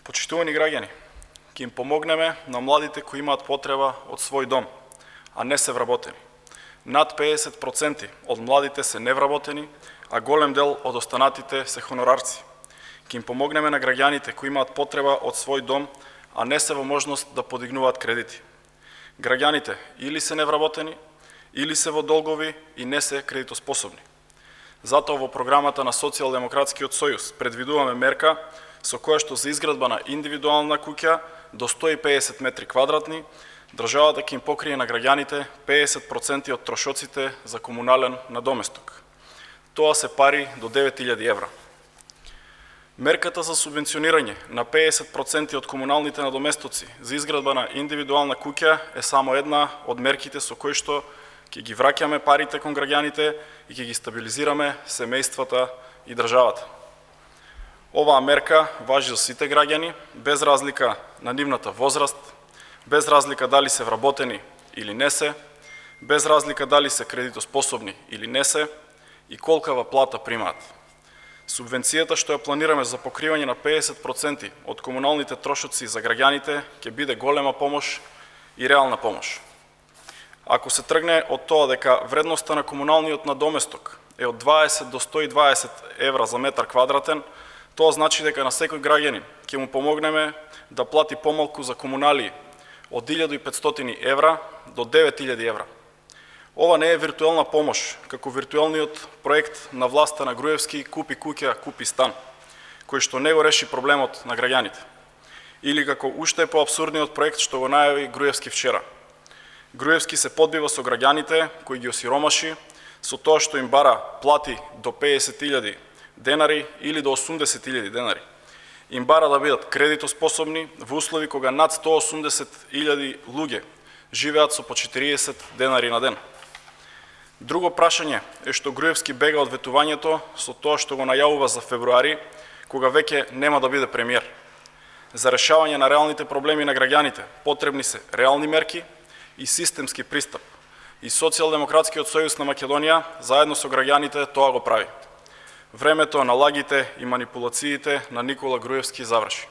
Почитувани граѓани, ќе им помогнеме на младите кои имаат потреба од свој дом, а не се вработени. Над 50% од младите се невработени, а голем дел од останатите се хонорарци. Ќе им помогнеме на граѓаните кои имаат потреба од свој дом, а не се во можност да подигнуваат кредити. Граѓаните или се невработени, или се во долгови и не се кредитоспособни. Затоа во програмата на Социјалдемократскиот сојуз предвидуваме мерка со која што за изградба на индивидуална куќа до 150 метри квадратни, државата ќе им покрие на граѓаните 50% од трошоците за комунален надоместок. Тоа се пари до 9000 евра. Мерката за субвенционирање на 50% од комуналните надоместоци за изградба на индивидуална куќа е само една од мерките со кои што ќе ги враќаме парите кон граѓаните и ќе ги стабилизираме семејствата и државата. Оваа мерка важи за сите граѓани, без разлика на нивната возраст, без разлика дали се вработени или не се, без разлика дали се кредитоспособни или не се и колкава плата примаат. Субвенцијата што ја планираме за покривање на 50% од комуналните трошоци за граѓаните ќе биде голема помош и реална помош. Ако се тргне од тоа дека вредноста на комуналниот надоместок е од 20 до 120 евра за метар квадратен, тоа значи дека на секој граѓанин ќе му помогнеме да плати помалку за комунали од 1500 евра до 9000 евра. Ова не е виртуелна помош, како виртуелниот проект на власта на Груевски Купи куќа, купи стан, кој што не го реши проблемот на граѓаните. Или како уште поабсурдниот проект што го најави Груевски вчера. Груевски се подбива со граѓаните кои ги осиромаши со тоа што им бара плати до 50.000 денари или до 80.000 денари. Им бара да бидат кредитоспособни во услови кога над 180.000 луѓе живеат со по 40 денари на ден. Друго прашање е што Груевски бега од ветувањето со тоа што го најавува за февруари, кога веќе нема да биде премиер. За решавање на реалните проблеми на граѓаните потребни се реални мерки и системски пристап. И Социјалдемократскиот сојуз на Македонија заедно со граѓаните тоа го прави. Времето на лагите и манипулациите на Никола Груевски заврши.